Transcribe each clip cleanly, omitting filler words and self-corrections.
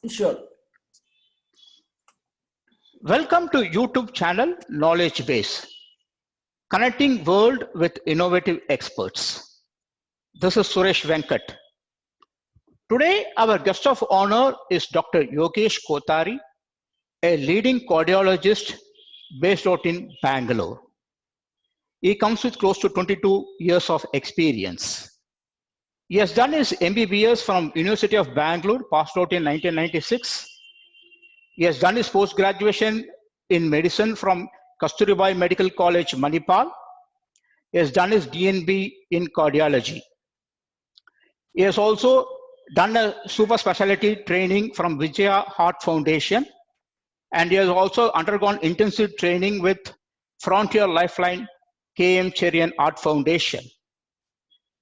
Sure. Welcome to YouTube channel Knowledge Base, connecting world with innovative experts. This is Suresh Venkat. Today, our guest of honor is Dr. Yogesh Kothari, a leading cardiologist based out in Bangalore. He comes with close to 22 years of experience. He has done his MBBS from University of Bangalore, passed out in 1996. He has done his post-graduation in medicine from Kasturibai Medical College, Manipal. He has done his DNB in cardiology. He has also done a super specialty training from Vijaya Heart Foundation, and he has also undergone intensive training with Frontier Lifeline KM Cherian Art Foundation.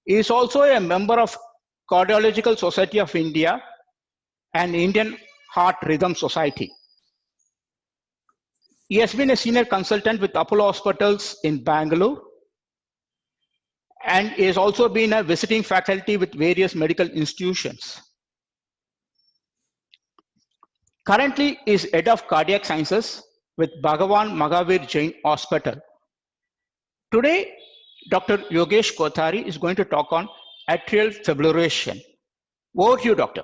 He is also a member of Cardiological Society of India and Indian Heart Rhythm Society. He has been a senior consultant with Apollo Hospitals in Bangalore, and he has also been a visiting faculty with various medical institutions. Currently, he is head of cardiac sciences with Bhagwan Mahaveer Jain Hospital. Today, Dr. Yogesh Kothari is going to talk on atrial fibrillation. Over to you, doctor.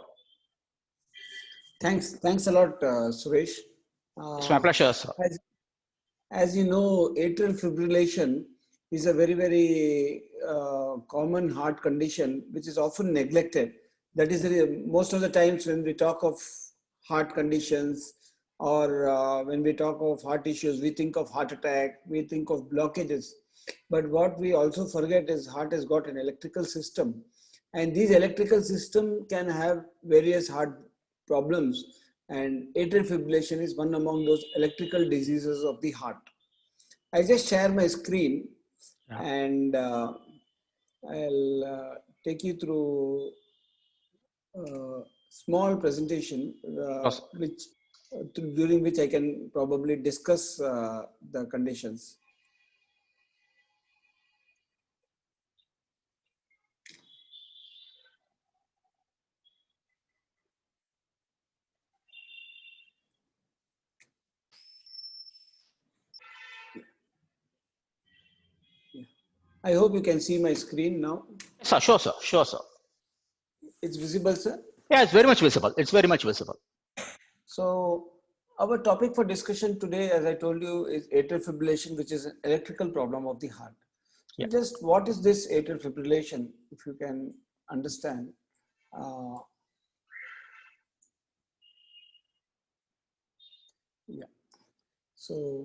Thanks a lot, Suresh. It's my pleasure, sir. As you know, atrial fibrillation is a very common heart condition which is often neglected. That is, most of the times when we talk of heart conditions or when we talk of heart issues, we think of heart attack, we think of blockages. But what we also forget is heart has got an electrical system, and these electrical system can have various heart problems, and atrial fibrillation is one among those electrical diseases of the heart. I just share my screen and I'll take you through a small presentation during which I can probably discuss the conditions. I hope you can see my screen now. Sir, sure, sir. Sure, sir. It's visible, sir? Yeah, it's very much visible. It's very much visible. So our topic for discussion today, as I told you, is atrial fibrillation, which is an electrical problem of the heart. So Yeah. just what is this atrial fibrillation, if you can understand? Yeah. So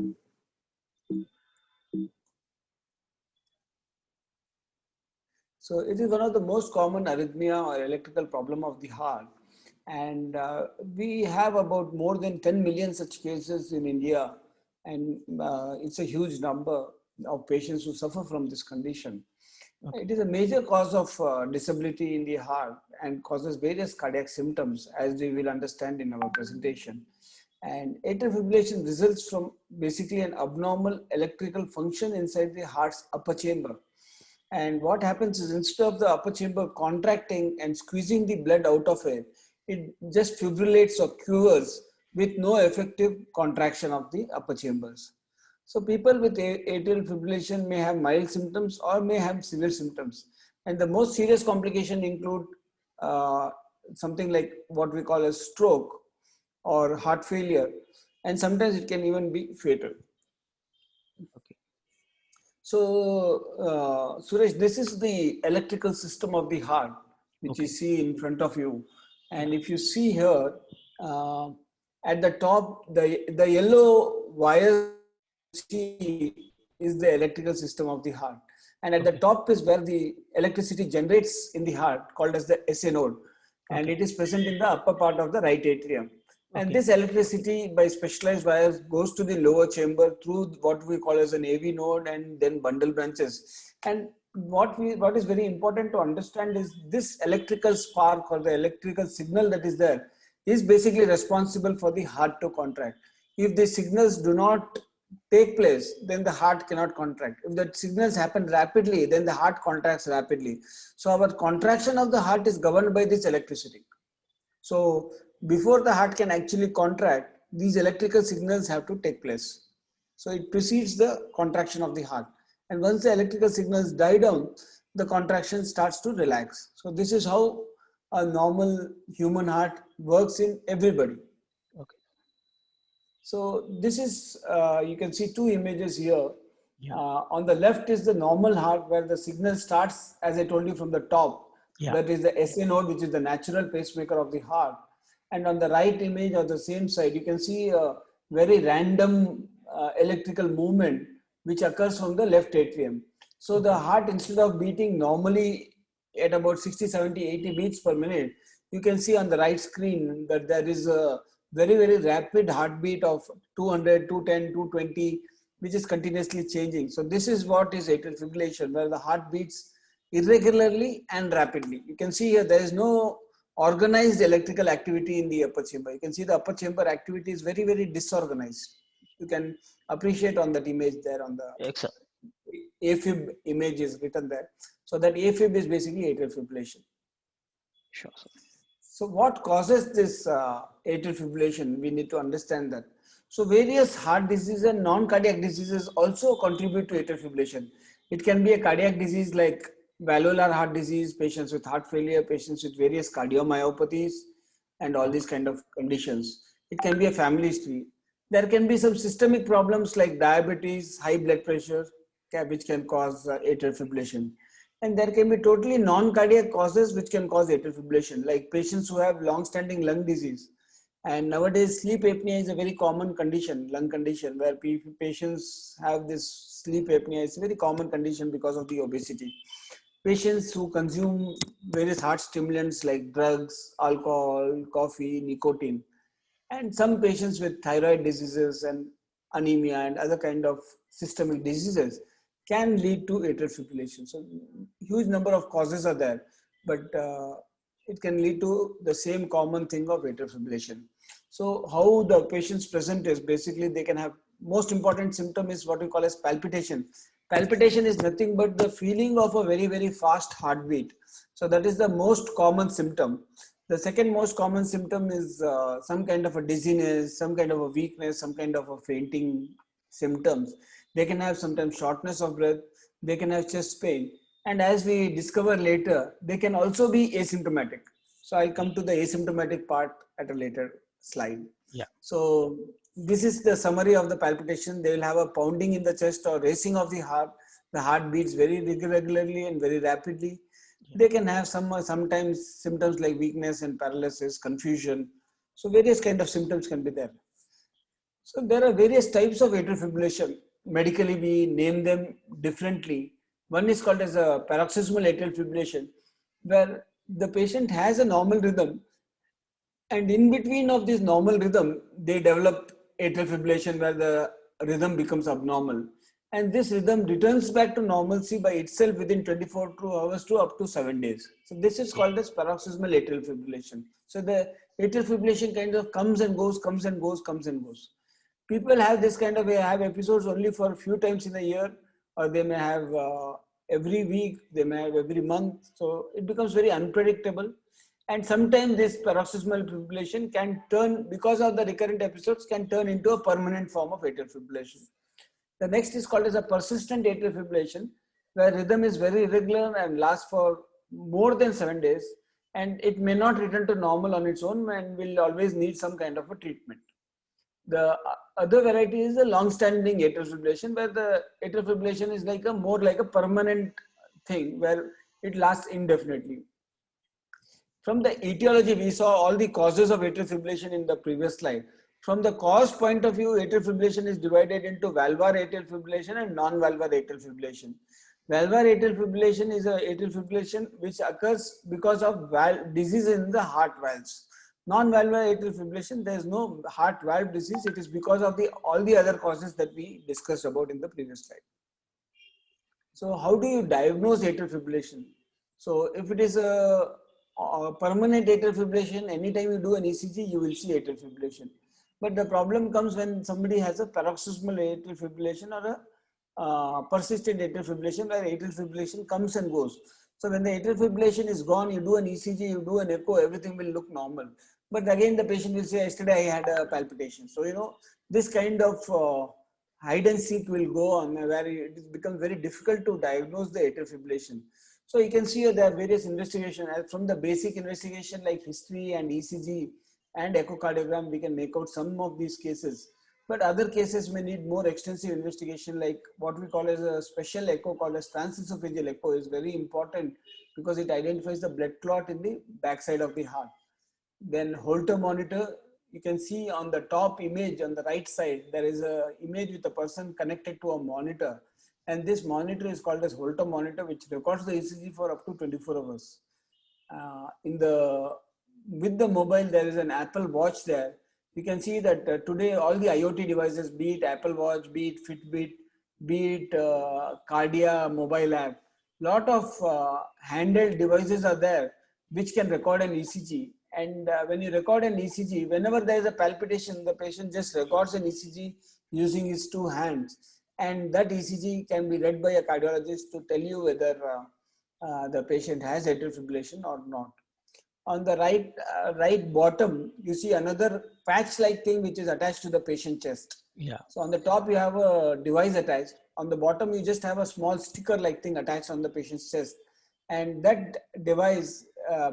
it is one of the most common arrhythmia or electrical problem of the heart. And we have about more than 10 million such cases in India. And it's a huge number of patients who suffer from this condition. Okay. It is a major cause of disability in the heart and causes various cardiac symptoms, as we will understand in our presentation. And atrial fibrillation results from basically an abnormal electrical function inside the heart's upper chamber. And what happens is, instead of the upper chamber contracting and squeezing the blood out of it, it just fibrillates or quivers with no effective contraction of the upper chambers. So people with atrial fibrillation may have mild symptoms or may have severe symptoms. And the most serious complications include something like what we call a stroke or heart failure. And sometimes it can even be fatal. Okay. So, Suresh, this is the electrical system of the heart, which you see in front of you. And if you see here, at the top, the yellow wire is the electrical system of the heart. And at the top is where the electricity generates in the heart, called as the SA node. And it is present in the upper part of the right atrium. And this electricity by specialized wires goes to the lower chamber through what we call as an AV node and then bundle branches. And what is very important to understand is this electrical spark or the electrical signal that is there is basically responsible for the heart to contract. If the signals do not take place, then the heart cannot contract. If the signals happen rapidly, then the heart contracts rapidly. So our contraction of the heart is governed by this electricity. So before the heart can actually contract, these electrical signals have to take place. So it precedes the contraction of the heart. And once the electrical signals die down, the contraction starts to relax. So this is how a normal human heart works in everybody. Okay. So this is, you can see two images here. Yeah. On the left is the normal heart where the signal starts, as I told you, from the top. Yeah. That is the SA node, which is the natural pacemaker of the heart. And on the right image or the same side, you can see a very random electrical movement which occurs from the left atrium. So the heart, instead of beating normally at about 60, 70, 80 beats per minute, you can see on the right screen that there is a very, very rapid heartbeat of 200, 210, 220, which is continuously changing. So this is what is atrial fibrillation, where the heart beats irregularly and rapidly. You can see here there is no organized electrical activity in the upper chamber. You can see the upper chamber activity is very, very disorganized. You can appreciate on that image there on the Excellent. AFib image is written there. So that AFib is basically atrial fibrillation. Sure, sir. So what causes this atrial fibrillation? We need to understand that. So various heart diseases and non-cardiac diseases also contribute to atrial fibrillation. It can be a cardiac disease like valvular heart disease, patients with heart failure, patients with various cardiomyopathies, and all these kind of conditions. It can be a family history. There can be some systemic problems like diabetes, high blood pressure, which can cause atrial fibrillation. And there can be totally non-cardiac causes which can cause atrial fibrillation, like patients who have long-standing lung disease. And nowadays, sleep apnea is a very common condition, lung condition, where patients have this sleep apnea. It's a very common condition because of the obesity. Patients who consume various heart stimulants like drugs, alcohol, coffee, nicotine, and some patients with thyroid diseases and anemia and other kind of systemic diseases can lead to atrial fibrillation. So huge number of causes are there, but it can lead to the same common thing of atrial fibrillation. So how the patients present is basically they can have, most important symptom is what we call as palpitation. Palpitation is nothing but the feeling of a very, very fast heartbeat. So that is the most common symptom. The second most common symptom is some kind of a dizziness, some kind of a weakness, some kind of a fainting symptoms. They can have sometimes shortness of breath, they can have chest pain. And as we discover later, they can also be asymptomatic. So I'll come to the asymptomatic part at a later slide. Yeah. So this is the summary of the palpitation. They will have a pounding in the chest or racing of the heart. The heart beats very regularly and very rapidly. They can have sometimes symptoms like weakness and paralysis, confusion. So various kind of symptoms can be there. So there are various types of atrial fibrillation. Medically, we name them differently. One is called as a paroxysmal atrial fibrillation, where the patient has a normal rhythm, and in between of this normal rhythm, they develop atrial fibrillation where the rhythm becomes abnormal. And this rhythm returns back to normalcy by itself within 24 hours to up to 7 days. So this is called as paroxysmal atrial fibrillation. So the atrial fibrillation kind of comes and goes, comes and goes, comes and goes. People have this kind of have episodes only for a few times in a year, or they may have every week, they may have every month. So it becomes very unpredictable. And sometimes this paroxysmal fibrillation can turn, because of the recurrent episodes, can turn into a permanent form of atrial fibrillation. The next is called as a persistent atrial fibrillation, where rhythm is very irregular and lasts for more than 7 days, and it may not return to normal on its own and will always need some kind of a treatment. The other variety is the long-standing atrial fibrillation, where the atrial fibrillation is like more like a permanent thing, where it lasts indefinitely. From the etiology, we saw all the causes of atrial fibrillation in the previous slide. From the cause point of view, atrial fibrillation is divided into valvular atrial fibrillation and non-valvular atrial fibrillation. Valvular atrial fibrillation is a atrial fibrillation which occurs because of disease in the heart valves. Non-valvular atrial fibrillation, there is no heart valve disease. It is because of all the other causes that we discussed about in the previous slide. So how do you diagnose atrial fibrillation? So if it is a permanent atrial fibrillation, anytime you do an ECG, you will see atrial fibrillation. But the problem comes when somebody has a paroxysmal atrial fibrillation or a persistent atrial fibrillation, where atrial fibrillation comes and goes. So when the atrial fibrillation is gone, you do an ECG, you do an echo, everything will look normal. But again, the patient will say, yesterday I had a palpitation. So, this kind of hide and seek will go on where it becomes very difficult to diagnose the atrial fibrillation. So you can see there are various investigations. From the basic investigation like history and ECG and echocardiogram, we can make out some of these cases. But other cases may need more extensive investigation, like what we call as a special echo called as transesophageal echo is very important because it identifies the blood clot in the backside of the heart. Then Holter monitor, you can see on the top image on the right side, there is a image with a person connected to a monitor. And this monitor is called as Holter monitor, which records the ECG for up to 24 hours. With the mobile, there is an Apple Watch there. You can see that today all the IoT devices, be it Apple Watch, be it Fitbit, be it Cardia mobile app, lot of handheld devices are there which can record an ECG. And when you record an ECG, whenever there is a palpitation, the patient just records an ECG using his two hands. And that ECG can be read by a cardiologist to tell you whether the patient has atrial fibrillation or not. On the right bottom, you see another patch-like thing which is attached to the patient chest. Yeah. So on the top, you have a device attached. On the bottom, you just have a small sticker-like thing attached on the patient's chest. And that device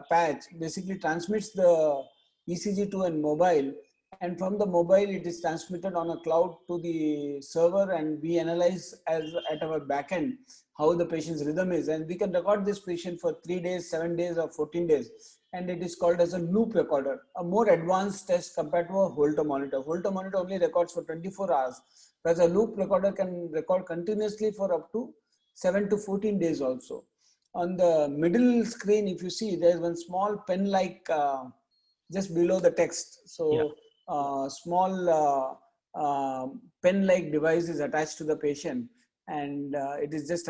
patch basically transmits the ECG to a mobile. And from the mobile, it is transmitted on a cloud to the server, and we analyze at our backend how the patient's rhythm is. And we can record this patient for 3 days, 7 days, or 14 days. And it is called as a loop recorder, a more advanced test compared to a Holter monitor. Holter monitor only records for 24 hours, whereas a loop recorder can record continuously for up to 7 to 14 days also. On the middle screen, if you see, there's one small pen-like just below the text. So small pen-like device is attached to the patient, and it is just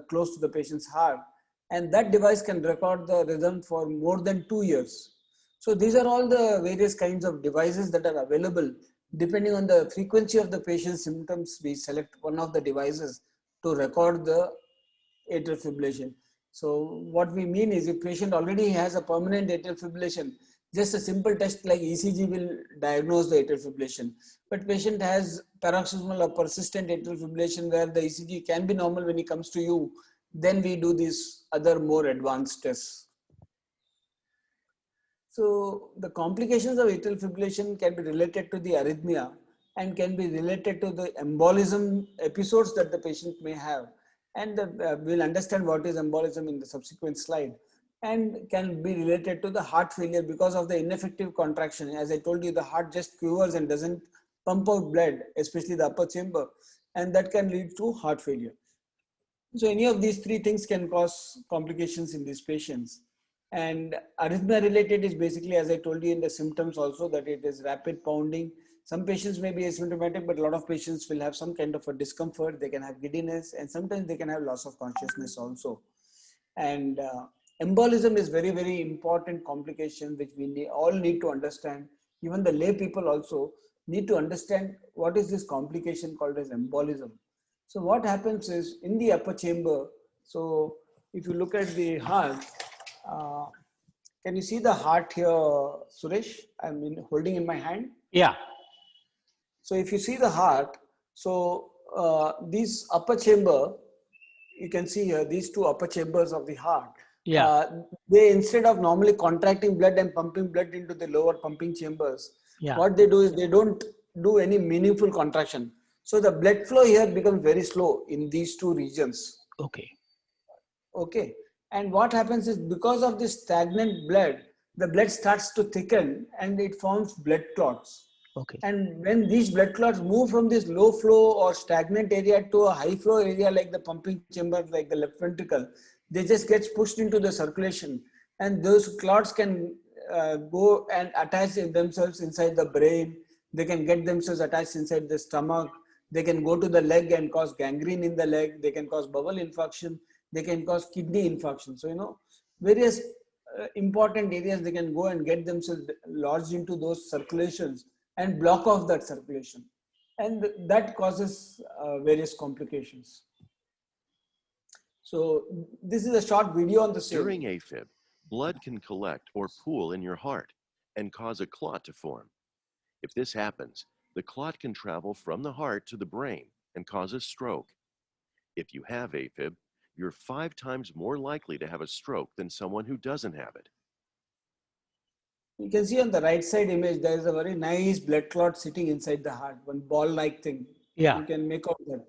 close to the patient's heart. And that device can record the rhythm for more than 2 years. So these are all the various kinds of devices that are available. Depending on the frequency of the patient's symptoms, we select one of the devices to record the atrial fibrillation. So what we mean is, if patient already has a permanent atrial fibrillation, just a simple test like ECG will diagnose the atrial fibrillation. But patient has paroxysmal or persistent atrial fibrillation where the ECG can be normal when he comes to you, then we do these other more advanced tests. So the complications of atrial fibrillation can be related to the arrhythmia and can be related to the embolism episodes that the patient may have. And we'll understand what is embolism in the subsequent slide, and can be related to the heart failure because of the ineffective contraction. As I told you, the heart just quivers and doesn't pump out blood, especially the upper chamber, and that can lead to heart failure. So any of these three things can cause complications in these patients. And arrhythmia related is basically, as I told you in the symptoms also, that it is rapid pounding. Some patients may be asymptomatic, but a lot of patients will have some kind of a discomfort. They can have giddiness, and sometimes they can have loss of consciousness also. And embolism is very, very important complication, which we all need to understand. Even the lay people also need to understand what is this complication called as embolism. So what happens is, in the upper chamber, so if you look at the heart, can you see the heart here, Suresh? I'm holding in my hand. Yeah. So if you see the heart, so this upper chamber, you can see here, these two upper chambers of the heart. Yeah. They, instead of normally contracting blood and pumping blood into the lower pumping chambers, what they do is they don't do any meaningful contraction. So the blood flow here becomes very slow in these two regions. Okay. And what happens is, because of this stagnant blood, the blood starts to thicken and it forms blood clots. And when these blood clots move from this low flow or stagnant area to a high flow area like the pumping chamber, like the left ventricle, they just get pushed into the circulation. And those clots can go and attach themselves inside the brain. They can get themselves attached inside the stomach. They can go to the leg and cause gangrene in the leg. They can cause bowel infarction. They can cause kidney infarction. So, various important areas, they can go and get themselves lodged into those circulations and block off that circulation. And that causes various complications. So this is a short video on the same. During AFib, blood can collect or pool in your heart, and cause a clot to form. If this happens, the clot can travel from the heart to the brain and cause a stroke. If you have AFib, you're 5 times more likely to have a stroke than someone who doesn't have it. You can see on the right side image, there is a very nice blood clot sitting inside the heart, one ball-like thing. Yeah. You can make out that.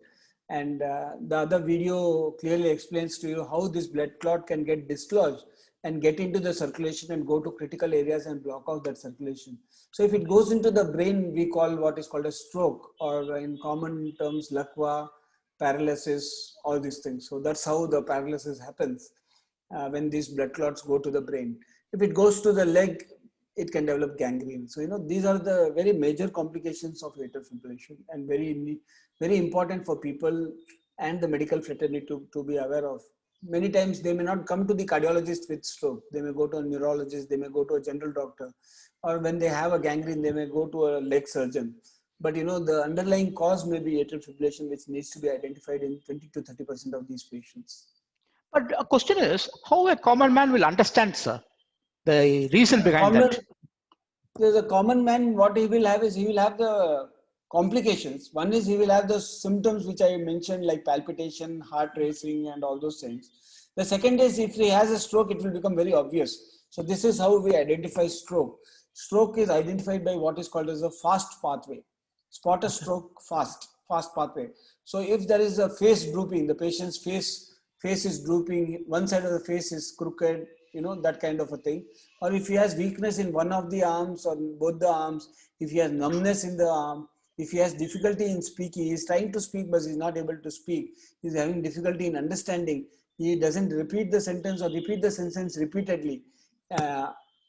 And the other video clearly explains to you how this blood clot can get dislodged and get into the circulation and go to critical areas and block out that circulation. So if it goes into the brain, we call what is called a stroke, or in common terms, lakwa, paralysis, all these things. So that's how the paralysis happens when these blood clots go to the brain. If it goes to the leg, it can develop gangrene. So, these are the very major complications of atrial fibrillation, and very important for people and the medical fraternity to be aware of. Many times they may not come to the cardiologist with stroke. They may go to a neurologist, they may go to a general doctor, or when they have a gangrene, they may go to a leg surgeon. But the underlying cause may be atrial fibrillation, which needs to be identified in 20 to 30% of these patients. But a question is, how a common man will understand, sir, the reason behind that? There's a common man, what he will have is, he will have the complications. One is he will have the symptoms which I mentioned, like palpitation, heart racing, and all those things. The second is, if he has a stroke, it will become very obvious. So this is how we identify stroke. Stroke is identified by what is called as a fast pathway. Spot a stroke fast pathway. So if there is a face drooping, the patient's face is drooping, one side of the face is crooked, that kind of a thing. Or if he has weakness in one of the arms or both the arms, if he has numbness in the arm, if he has difficulty in speaking, he is trying to speak but he is not able to speak, he is having difficulty in understanding, he doesn't repeat the sentence or repeat the sentence repeatedly.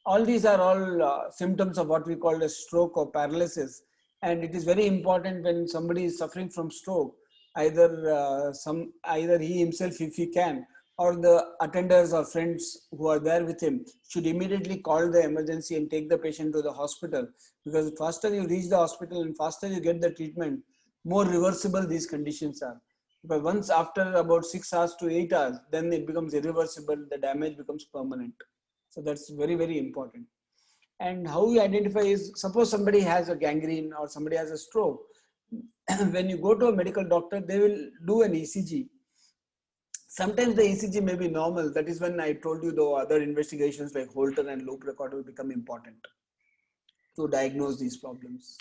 All these are all symptoms of what we call a stroke or paralysis. And it is very important when somebody is suffering from stroke, either he himself, if he can, or the attenders or friends who are there with him, should immediately call the emergency and take the patient to the hospital. Because faster you reach the hospital and faster you get the treatment, more reversible these conditions are. But once after about 6 hours to 8 hours, then it becomes irreversible, the damage becomes permanent. So that's very, very important. And how we identify is, suppose somebody has a gangrene or somebody has a stroke. When you go to a medical doctor, they will do an ECG. Sometimes the ECG may be normal. That is when I told you the other investigations like Holter and loop record will become important to diagnose these problems.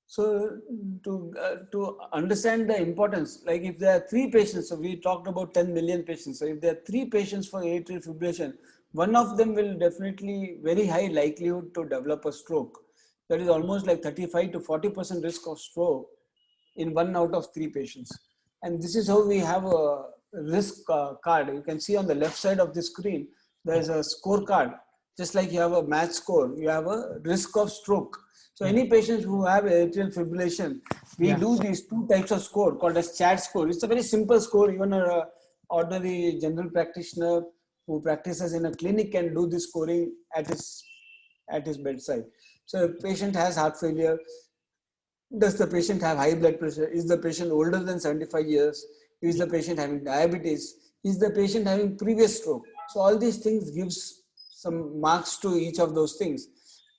So to understand the importance, like if there are 3 patients, so we talked about 10 million patients. So if there are 3 patients for atrial fibrillation, one of them will definitely very high likelihood to develop a stroke. That is almost like 35 to 40% risk of stroke in 1 out of 3 patients. And this is how we have a risk card. You can see on the left side of the screen, there is a scorecard. Just like you have a match score, you have a risk of stroke. So any patients who have atrial fibrillation, we do these 2 types of score called as CHAD score. It's a very simple score. Even an ordinary general practitioner who practices in a clinic can do this scoring at his bedside. So if patient has heart failure, does the patient have high blood pressure? Is the patient older than 75 years? Is the patient having diabetes? Is the patient having previous stroke? So all these things gives some marks to each of those things.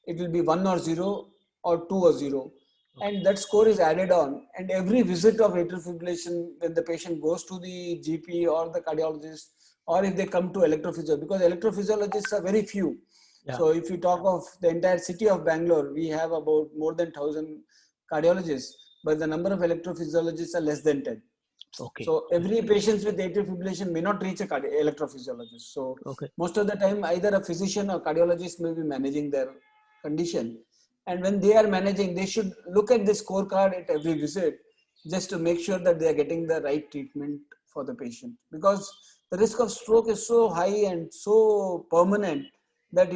It will be 1 or 0 or 2 or 0. And that score is added on. And every visit of atrial fibrillation, when the patient goes to the GP or the cardiologist, or if they come to electrophysiologist, because electrophysiologists are very few. So if you talk of the entire city of Bangalore, we have about more than 1,000 cardiologists, but the number of electrophysiologists are less than 10. Okay. So every patient with atrial fibrillation may not reach a electrophysiologist. So most of the time, either a physician or cardiologist may be managing their condition. And when they are managing, they should look at the scorecard at every visit just to make sure that they are getting the right treatment for the patient. Because the risk of stroke is so high and so permanent that,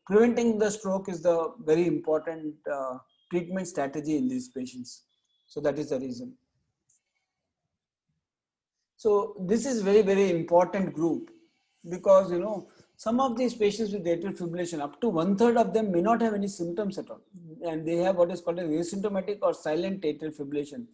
preventing the stroke is the very important treatment strategy in these patients. So that is the reason. So this is very, very important group because, some of these patients with atrial fibrillation, up to 1/3 of them may not have any symptoms at all. And they have what is called an asymptomatic or silent atrial fibrillation.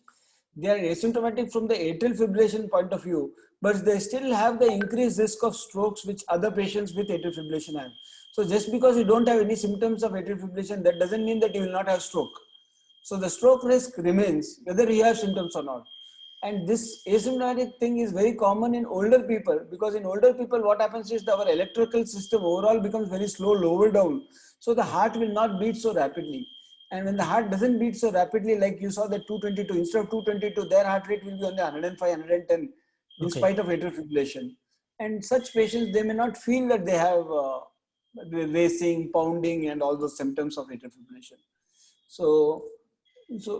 They are asymptomatic from the atrial fibrillation point of view, but they still have the increased risk of strokes which other patients with atrial fibrillation have. So just because you don't have any symptoms of atrial fibrillation, that doesn't mean that you will not have stroke. So the stroke risk remains whether you have symptoms or not. And this asymptomatic thing is very common in older people, because in older people what happens is our electrical system overall becomes very slow, lower down. So the heart will not beat so rapidly. And when the heart doesn't beat so rapidly, like you saw that 222, instead of 222, their heart rate will be only 105, 110 in Okay. spite of atrial fibrillation. And such patients, they may not feel that they have racing, pounding and all those symptoms of atrial fibrillation.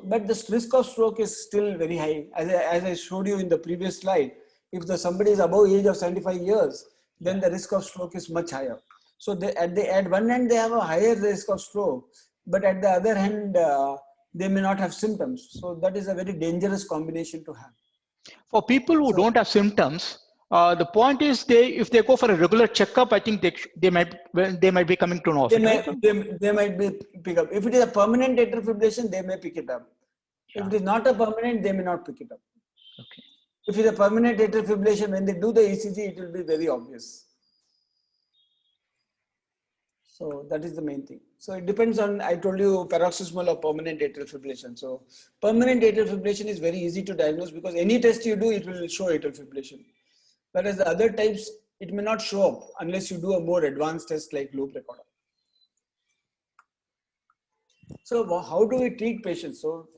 But the risk of stroke is still very high. As I showed you in the previous slide, if somebody is above age of 75 years, then the risk of stroke is much higher. So at one end, they have a higher risk of stroke, but at the other hand, they may not have symptoms. So that is a very dangerous combination to have. For people who don't have symptoms, the point is if they go for a regular checkup, I think they might be coming to know of it, right? They might be pick up. If it is a permanent atrial fibrillation, they may pick it up. Yeah. If it is not a permanent, they may not pick it up. Okay. If it is a permanent atrial fibrillation, when they do the ECG, it will be very obvious. So that is the main thing. So it depends on, I told you, paroxysmal or permanent atrial fibrillation. So permanent atrial fibrillation is very easy to diagnose because any test you do, it will show atrial fibrillation. Whereas the other types, it may not show up unless you do a more advanced test like loop recorder. So how do we treat patients? So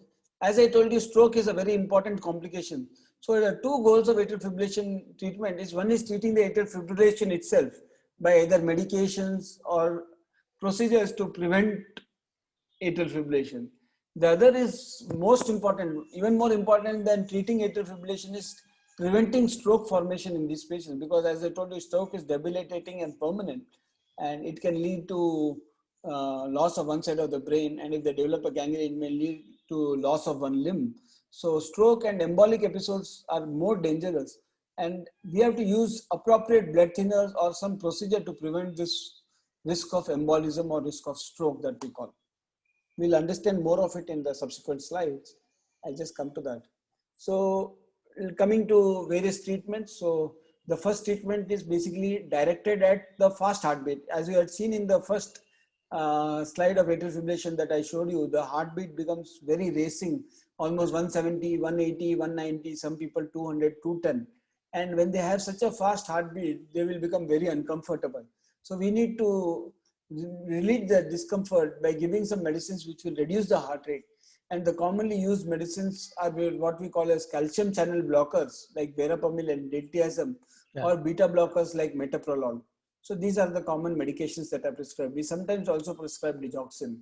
as I told you, stroke is a very important complication. So there are two goals of atrial fibrillation treatment. One is treating the atrial fibrillation itself by either medications or procedures to prevent atrial fibrillation. The other is most important, even more important than treating atrial fibrillation, is preventing stroke formation in these patients, because as I told you, stroke is debilitating and permanent, and it can lead to loss of one side of the brain, and if they develop a gangrene, it may lead to loss of one limb. So stroke and embolic episodes are more dangerous, and we have to use appropriate blood thinners or some procedure to prevent this risk of embolism or risk of stroke that we call. We'll understand more of it in the subsequent slides. I'll just come to that. So coming to various treatments. So the first treatment is basically directed at the fast heartbeat. As you had seen in the first slide of atrial fibrillation that I showed you, the heartbeat becomes very racing, almost 170, 180, 190, some people 200, 210. And when they have such a fast heartbeat, they will become very uncomfortable. So we need to relieve the discomfort by giving some medicines which will reduce the heart rate. And the commonly used medicines are what we call as calcium channel blockers like verapamil and diltiazem, or beta blockers like metoprolol. So these are the common medications that are prescribed. We sometimes also prescribe digoxin.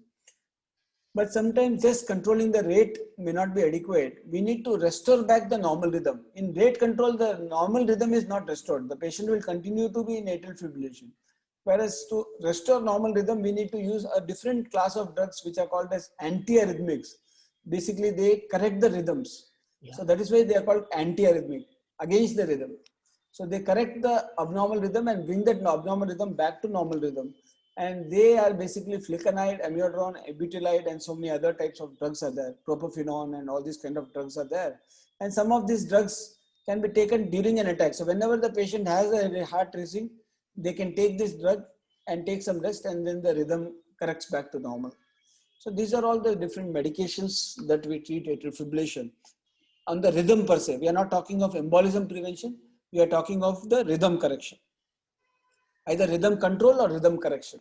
But sometimes just controlling the rate may not be adequate. We need to restore back the normal rhythm. In rate control, the normal rhythm is not restored. The patient will continue to be in atrial fibrillation. Whereas to restore normal rhythm, we need to use a different class of drugs which are called as antiarrhythmics. Basically, they correct the rhythms. Yeah. So that is why they are called antiarrhythmic, against the rhythm. So they correct the abnormal rhythm and bring that abnormal rhythm back to normal rhythm. And they are basically flecainide, amiodarone, abutylide, and so many other types of drugs are there. Propofenone and all these kind of drugs are there. And some of these drugs can be taken during an attack. So whenever the patient has a heart racing, they can take this drug and take some rest, and then the rhythm corrects back to normal. So these are all the different medications that we treat atrial fibrillation. On the rhythm per se, we are not talking of embolism prevention. We are talking of the rhythm correction, either rhythm control or rhythm correction.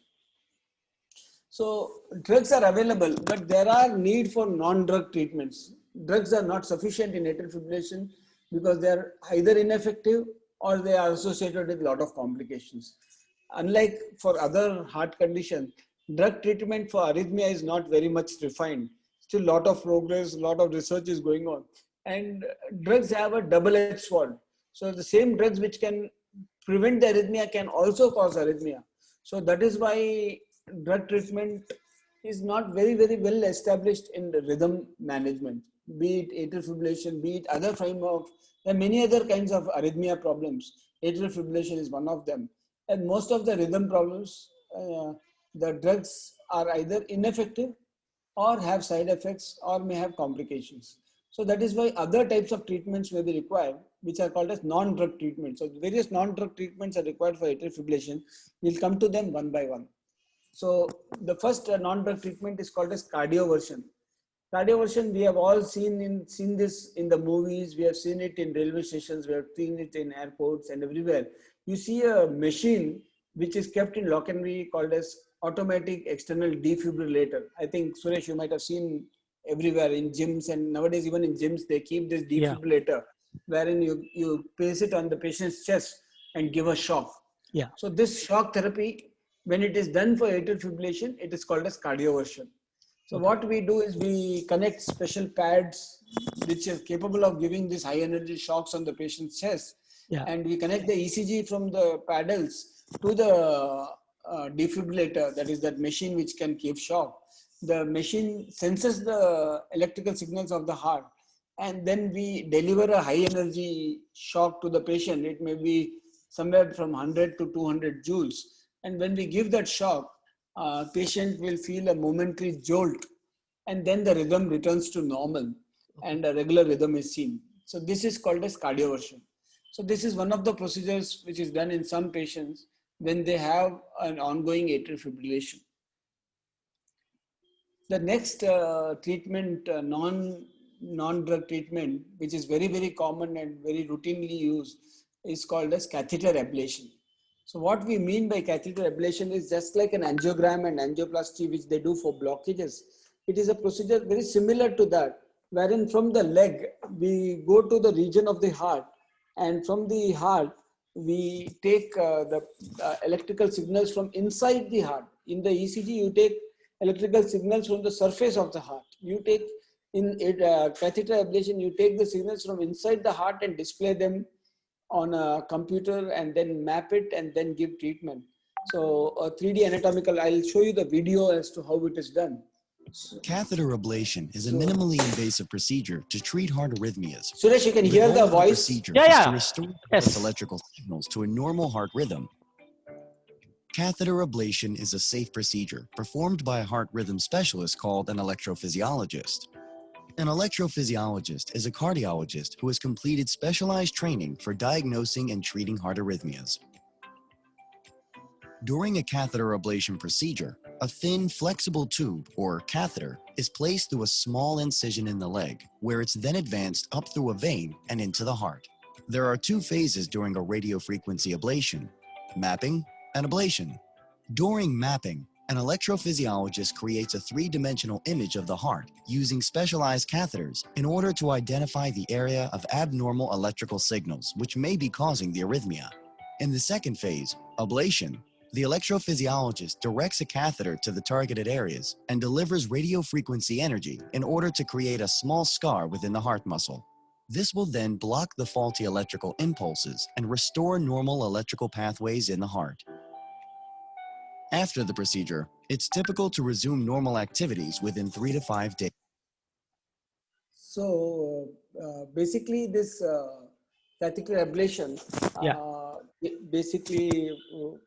So drugs are available, but there are need for non-drug treatments. Drugs are not sufficient in atrial fibrillation because they are either ineffective or they are associated with a lot of complications. Unlike for other heart conditions, drug treatment for arrhythmia is not very much refined. Still a lot of progress, a lot of research is going on. And drugs have a double-edged sword. So the same drugs which can prevent the arrhythmia can also cause arrhythmia. So that is why drug treatment is not very, very well established in the rhythm management, be it atrial fibrillation, be it other framework. There are many other kinds of arrhythmia problems. Atrial fibrillation is one of them. And most of the rhythm problems, the drugs are either ineffective or have side effects or may have complications. So that is why other types of treatments may be required. which are called as non-drug treatments. So various non-drug treatments are required for atrial fibrillation. We'll come to them one by one. So the first non-drug treatment is called as cardioversion. Cardioversion, we have all seen this in the movies. We have seen it in railway stations. We have seen it in airports and everywhere. You see a machine which is kept in lock and key called as automatic external defibrillator. I think, Suresh, you might have seen everywhere in gyms, and nowadays even in gyms they keep this defibrillator, wherein you place it on the patient's chest and give a shock. Yeah. So this shock therapy, when it is done for atrial fibrillation, it is called as cardioversion. So what we do is we connect special pads which is capable of giving these high energy shocks on the patient's chest, and we connect the ECG from the paddles to the defibrillator, that is that machine which can give shock. The machine senses the electrical signals of the heart, and then we deliver a high energy shock to the patient. It may be somewhere from 100 to 200 joules. And when we give that shock, patient will feel a momentary jolt, and then the rhythm returns to normal and a regular rhythm is seen. So this is called as cardioversion. So this is one of the procedures which is done in some patients when they have an ongoing atrial fibrillation. The next treatment, non-drug treatment, which is very, very common and very routinely used, is called as catheter ablation. So what we mean by catheter ablation is just like an angiogram and angioplasty, which they do for blockages. It is a procedure very similar to that, wherein from the leg, we go to the region of the heart, and from the heart, we take the electrical signals from inside the heart. In the ECG, you take electrical signals from the surface of the heart. You take in catheter ablation, you take the signals from inside the heart and display them on a computer and then map it and then give treatment. So a 3D anatomical, I'll show you the video as to how it is done. Catheter ablation is a minimally invasive procedure to treat heart arrhythmias. Suresh, you can hear the voice? Procedure is to restore electrical signals to a normal heart rhythm. Catheter ablation is a safe procedure performed by a heart rhythm specialist called an electrophysiologist. An electrophysiologist is a cardiologist who has completed specialized training for diagnosing and treating heart arrhythmias. During a catheter ablation procedure, a thin, flexible tube, or catheter, is placed through a small incision in the leg, where it's then advanced up through a vein and into the heart. There are two phases during a radiofrequency ablation: mapping and ablation. During mapping, an electrophysiologist creates a three-dimensional image of the heart using specialized catheters in order to identify the area of abnormal electrical signals which may be causing the arrhythmia. In the second phase, ablation, the electrophysiologist directs a catheter to the targeted areas and delivers radiofrequency energy in order to create a small scar within the heart muscle. This will then block the faulty electrical impulses and restore normal electrical pathways in the heart. After the procedure, it's typical to resume normal activities within 3 to 5 days. So basically this catheter ablation, basically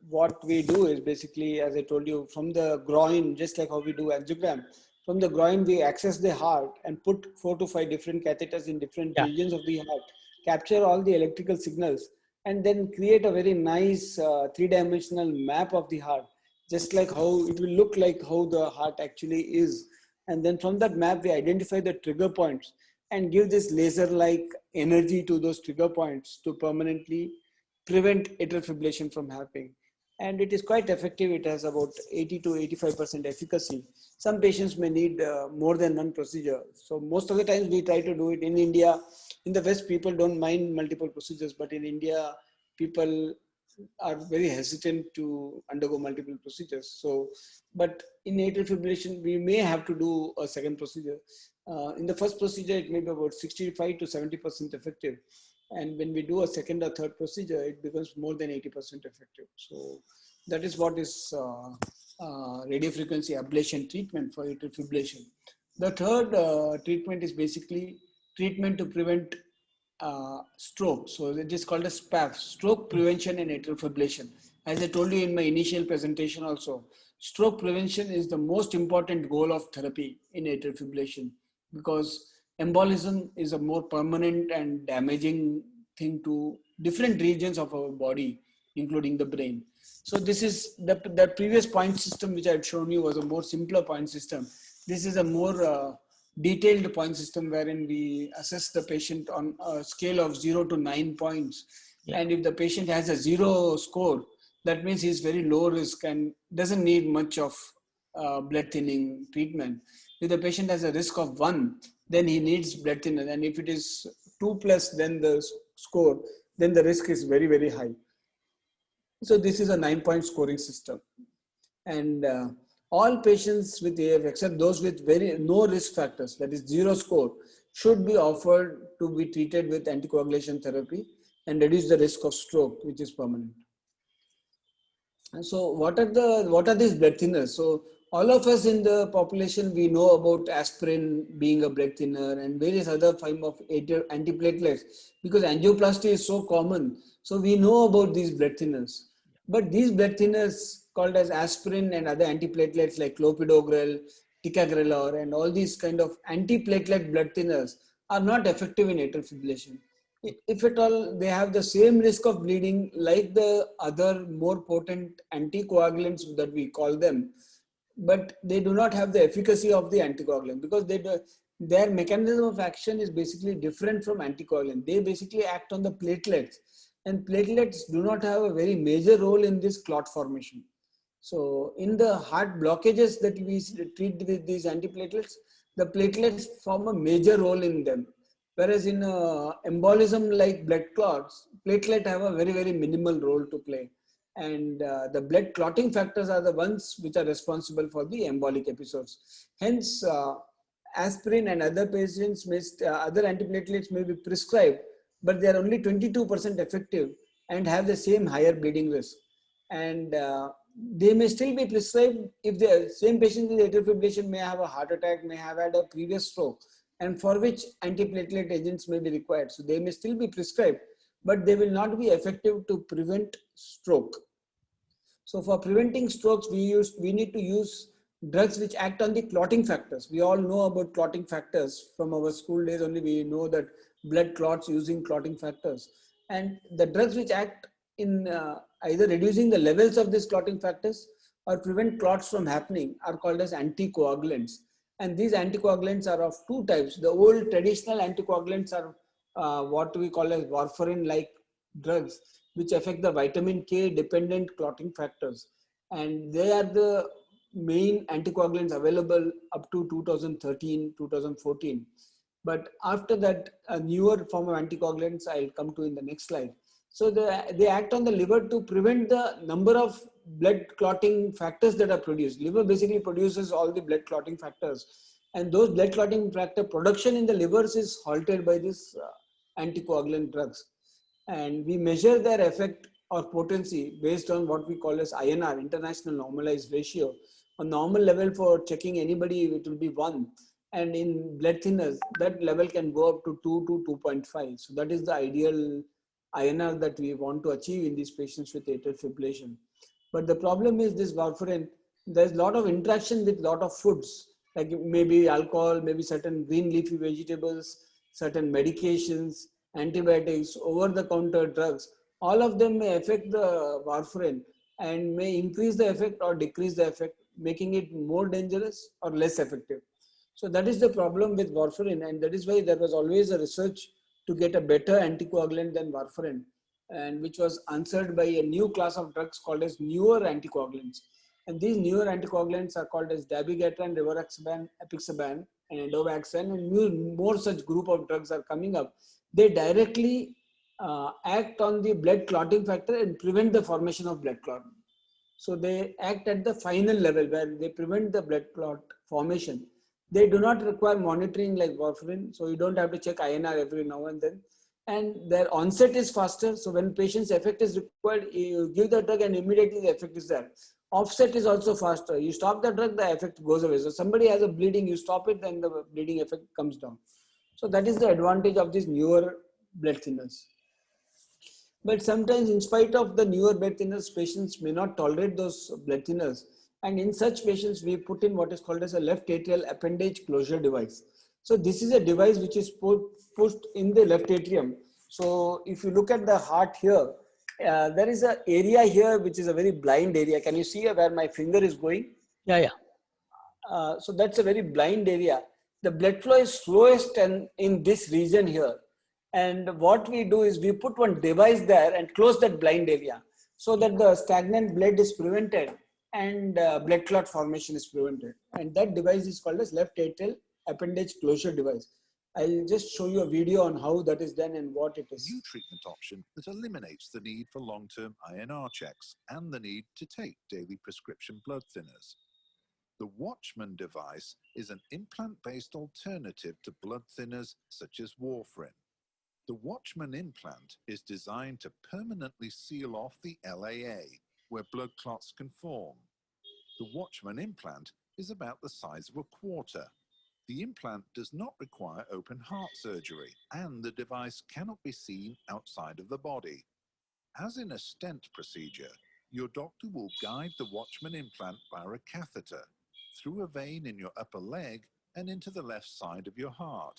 what we do is basically, as I told you, from the groin, just like how we do angiogram, from the groin we access the heart and put 4 to 5 different catheters in different regions of the heart, capture all the electrical signals, and then create a very nice three-dimensional map of the heart, just like how it will look like how the heart actually is. And then from that map, we identify the trigger points and give this laser-like energy to those trigger points to permanently prevent atrial fibrillation from happening. And it is quite effective. It has about 80 to 85% efficacy. Some patients may need more than one procedure. So most of the times we try to do it in India. In the West, people don't mind multiple procedures, but in India, people are very hesitant to undergo multiple procedures. So, but in atrial fibrillation, we may have to do a second procedure. In the first procedure, it may be about 65 to 70% effective. And when we do a second or third procedure, it becomes more than 80% effective. So that is what is radiofrequency ablation treatment for atrial fibrillation. The third treatment is basically treatment to prevent stroke. So it is called a SPAF, stroke prevention and atrial fibrillation. As I told you in my initial presentation also, stroke prevention is the most important goal of therapy in atrial fibrillation, because embolism is a more permanent and damaging thing to different regions of our body, including the brain. So this is the previous point system which I had shown you was a more simpler point system. This is a more detailed point system wherein we assess the patient on a scale of 0 to 9 points. Yeah. And if the patient has a 0 score, that means he's very low risk and doesn't need much of blood thinning treatment. If the patient has a risk of 1, then he needs blood thinner. And if it is 2 plus, then the score, then the risk is very, very high. So this is a 9-point scoring system. And all patients with AF, except those with no risk factors, that is 0 score, should be offered to be treated with anticoagulation therapy and reduce the risk of stroke, which is permanent. And so what are these blood thinners? So all of us in the population, we know about aspirin being a blood thinner and various other form of antiplatelets, because angioplasty is so common. So we know about these blood thinners. But these blood thinners called as aspirin and other antiplatelets like clopidogrel, ticagrelor, and all these kind of antiplatelet blood thinners are not effective in atrial fibrillation. If at all, they have the same risk of bleeding like the other more potent anticoagulants that we call them, but they do not have the efficacy of the anticoagulant because their mechanism of action is basically different from anticoagulant. They basically act on the platelets, and platelets do not have a very major role in this clot formation. So in the heart blockages that we treat with these antiplatelets, the platelets form a major role in them. Whereas in embolism like blood clots, platelet have a very, very minimal role to play. And the blood clotting factors are the ones which are responsible for the embolic episodes. Hence, aspirin and other patients, other antiplatelets may be prescribed, but they are only 22% effective and have the same higher bleeding risk. And they may still be prescribed if the same patient with atrial fibrillation may have a heart attack, may have had a previous stroke, and for which antiplatelet agents may be required. So they may still be prescribed, but they will not be effective to prevent stroke. So for preventing strokes, we need to use drugs which act on the clotting factors. We all know about clotting factors from our school days only. We know that blood clots using clotting factors. And the drugs which act in either reducing the levels of these clotting factors or prevent clots from happening are called as anticoagulants. And these anticoagulants are of 2 types. The old traditional anticoagulants are what we call as warfarin-like drugs, which affect the vitamin K dependent clotting factors. And they are the main anticoagulants available up to 2013, 2014. But after that, a newer form of anticoagulants I'll come to in the next slide. So they act on the liver to prevent the number of blood clotting factors that are produced. Liver basically produces all the blood clotting factors, and those blood clotting factor production in the livers is halted by this anticoagulant drugs. And we measure their effect or potency based on what we call as INR, International Normalized Ratio. A normal level for checking anybody, it will be 1. And in blood thinners, that level can go up to 2 to 2.5. So that is the ideal INR that we want to achieve in these patients with atrial fibrillation. But the problem is this warfarin, there's a lot of interaction with a lot of foods, like maybe alcohol, maybe certain green leafy vegetables, certain medications, antibiotics, over-the-counter drugs. All of them may affect the warfarin and may increase the effect or decrease the effect, making it more dangerous or less effective. So that is the problem with warfarin, and that is why there was always a research to get a better anticoagulant than warfarin, and which was answered by a new class of drugs called as newer anticoagulants. And these newer anticoagulants are called as dabigatran, rivaroxaban, apixaban, and endovaxan, and more such group of drugs are coming up. They directly act on the blood clotting factor and prevent the formation of blood clot. So they act at the final level where they prevent the blood clot formation. They do not require monitoring like warfarin, so you don't have to check INR every now and then. And their onset is faster, so when patient's effect is required, you give the drug and immediately the effect is there. Offset is also faster. You stop the drug, the effect goes away. So somebody has a bleeding, you stop it, then the bleeding effect comes down. So that is the advantage of these newer blood thinners. But sometimes in spite of the newer blood thinners, patients may not tolerate those blood thinners. And in such patients, we put in what is called as a left atrial appendage closure device. So this is a device which is pushed in the left atrium, So if you look at the heart here, there is an area here which is a very blind area. Can you see where my finger is going? Yeah, yeah. So that's a very blind area. The blood flow is slowest and in this region here. And what we do is we put one device there and close that blind area so that the stagnant blood is prevented and blood clot formation is prevented. And that device is called as left atrial appendage closure device. I'll just show you a video on how that is done and what it is. New treatment option that eliminates the need for long-term INR checks and the need to take daily prescription blood thinners. The Watchman device is an implant-based alternative to blood thinners such as warfarin. The Watchman implant is designed to permanently seal off the LAA, where blood clots can form. The Watchman implant is about the size of a quarter. The implant does not require open heart surgery, and the device cannot be seen outside of the body. As in a stent procedure, your doctor will guide the Watchman implant via a catheter through a vein in your upper leg and into the left side of your heart.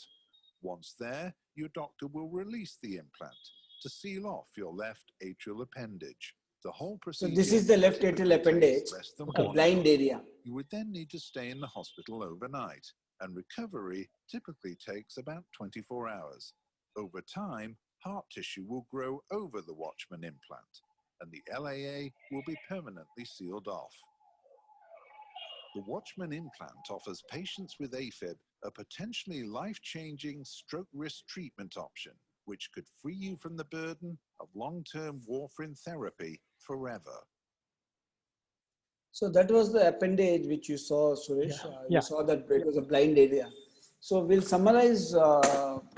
Once there, your doctor will release the implant to seal off your left atrial appendage. The whole procedure. So this is the left atrial appendage, a blind area. You would then need to stay in the hospital overnight, and recovery typically takes about 24 hours. Over time, heart tissue will grow over the Watchman implant, and the LAA will be permanently sealed off. The Watchman implant offers patients with AFib a potentially life-changing stroke risk treatment option, which could free you from the burden of long-term warfarin therapy forever. So that was the appendage which you saw, Suresh. Yeah. You saw that it was a blind area. So we'll summarize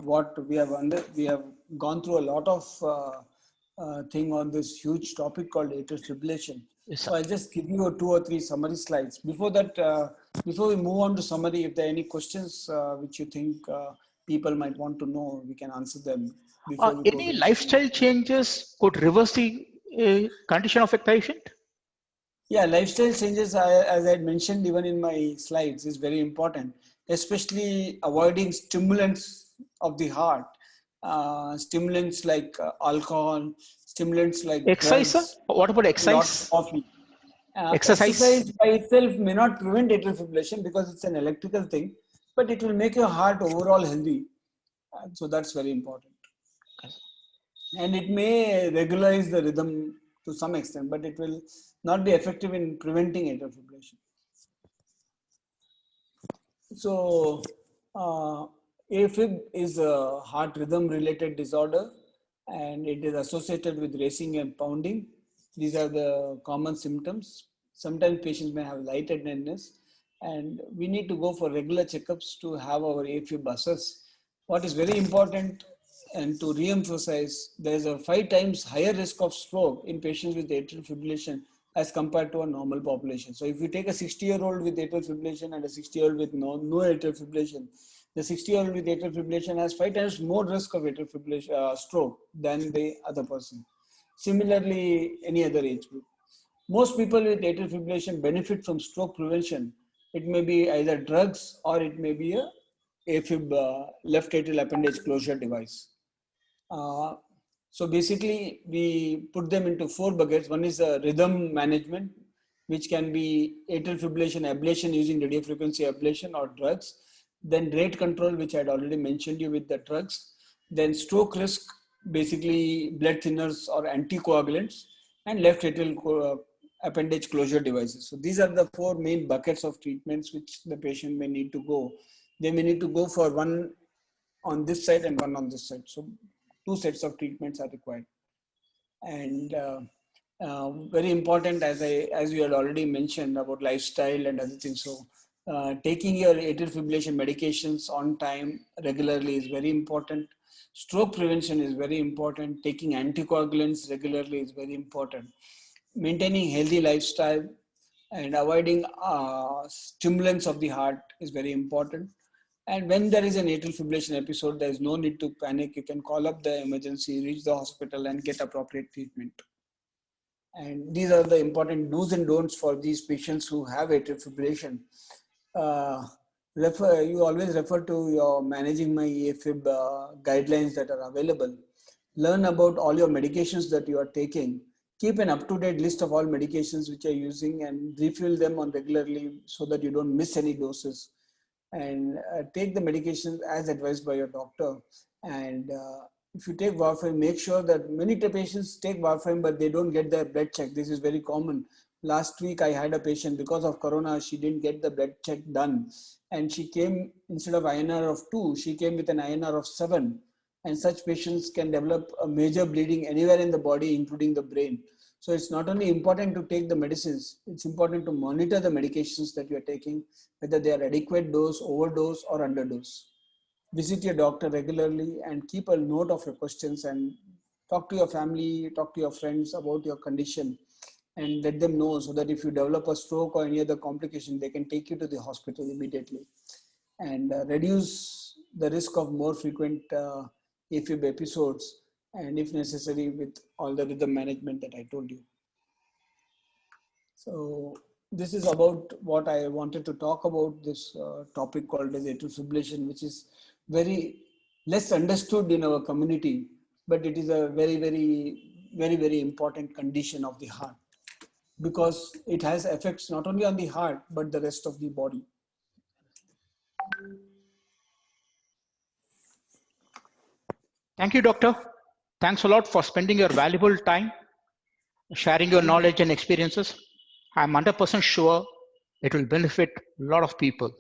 what we have we have gone through a lot of thing on this huge topic called atrial fibrillation. Yes, so I'll just give you 2 or 3 summary slides. Before that, before we move on to summary, if there are any questions which you think people might want to know, we can answer them. Before we any lifestyle changes could reverse the condition of a patient? Yeah, lifestyle changes, as I had mentioned even in my slides, is very important, especially avoiding stimulants of the heart, stimulants like alcohol, stimulants like exercise. drugs, What about exercise? coffee. Exercise by itself may not prevent atrial fibrillation because it's an electrical thing, but it will make your heart overall healthy. So that's very important. And it may regularize the rhythm to some extent, but it will not be effective in preventing atrial fibrillation. So AFib is a heart rhythm related disorder, and it is associated with racing and pounding. These are the common symptoms. Sometimes patients may have lightheadedness, and we need to go for regular checkups to have our AFib assessed. What is very important, and to re-emphasize, there is a 5 times higher risk of stroke in patients with atrial fibrillation as compared to a normal population. So if you take a 60-year-old with atrial fibrillation and a 60-year-old with no atrial fibrillation, the 60-year-old with atrial fibrillation has 5 times more risk of atrial fibrillation stroke than the other person. Similarly, any other age group. Most people with atrial fibrillation benefit from stroke prevention. It may be either drugs or it may be a AFib left atrial appendage closure device. So basically, we put them into 4 buckets. One is rhythm management, which can be atrial fibrillation ablation using radiofrequency ablation or drugs. Then rate control, which I had already mentioned you with the drugs. Then stroke risk, basically blood thinners or anticoagulants, and left atrial appendage closure devices. So these are the 4 main buckets of treatments which the patient may need to go. They may need to go for one on this side and one on this side. So 2 sets of treatments are required. And very important, as you had already mentioned about lifestyle and other things. So taking your atrial fibrillation medications on time regularly is very important. Stroke prevention is very important. Taking anticoagulants regularly is very important. Maintaining healthy lifestyle and avoiding stimulants of the heart is very important. And when there is an atrial fibrillation episode, there is no need to panic. You can call up the emergency, reach the hospital, and get appropriate treatment. And these are the important do's and don'ts for these patients who have atrial fibrillation. You always refer to your managing my AFib guidelines that are available. learn about all your medications that you are taking, keep an up-to-date list of all medications which you're using and refill them on regularly so that you don't miss any doses, and take the medications as advised by your doctor. And if you take warfarin, make sure that many patients take warfarin but they don't get their blood checked. This is very common. Last week I had a patient, because of corona she didn't get the blood check done, and she came, instead of INR of 2, she came with an INR of 7. And such patients can develop a major bleeding anywhere in the body, including the brain. So it's not only important to take the medicines, it's important to monitor the medications that you're taking, whether they are adequate dose, overdose, or underdose. Visit your doctor regularly and keep a note of your questions, and talk to your family, talk to your friends about your condition, and let them know, so that if you develop a stroke or any other complication, they can take you to the hospital immediately, and reduce the risk of more frequent AFib episodes, and if necessary with all the rhythm management that I told you. So this is about what I wanted to talk about, this topic called as atrial fibrillation, which is very less understood in our community, but it is a very important condition of the heart, because it has effects not only on the heart, but the rest of the body. Thank you, doctor. Thanks a lot for spending your valuable time sharing your knowledge and experiences. I'm 100% sure it will benefit a lot of people.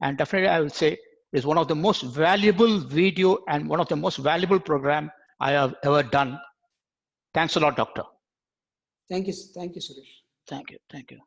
And definitely I will say it's one of the most valuable video and one of the most valuable program I have ever done. Thanks a lot, doctor. Thank you, Suresh. Thank you.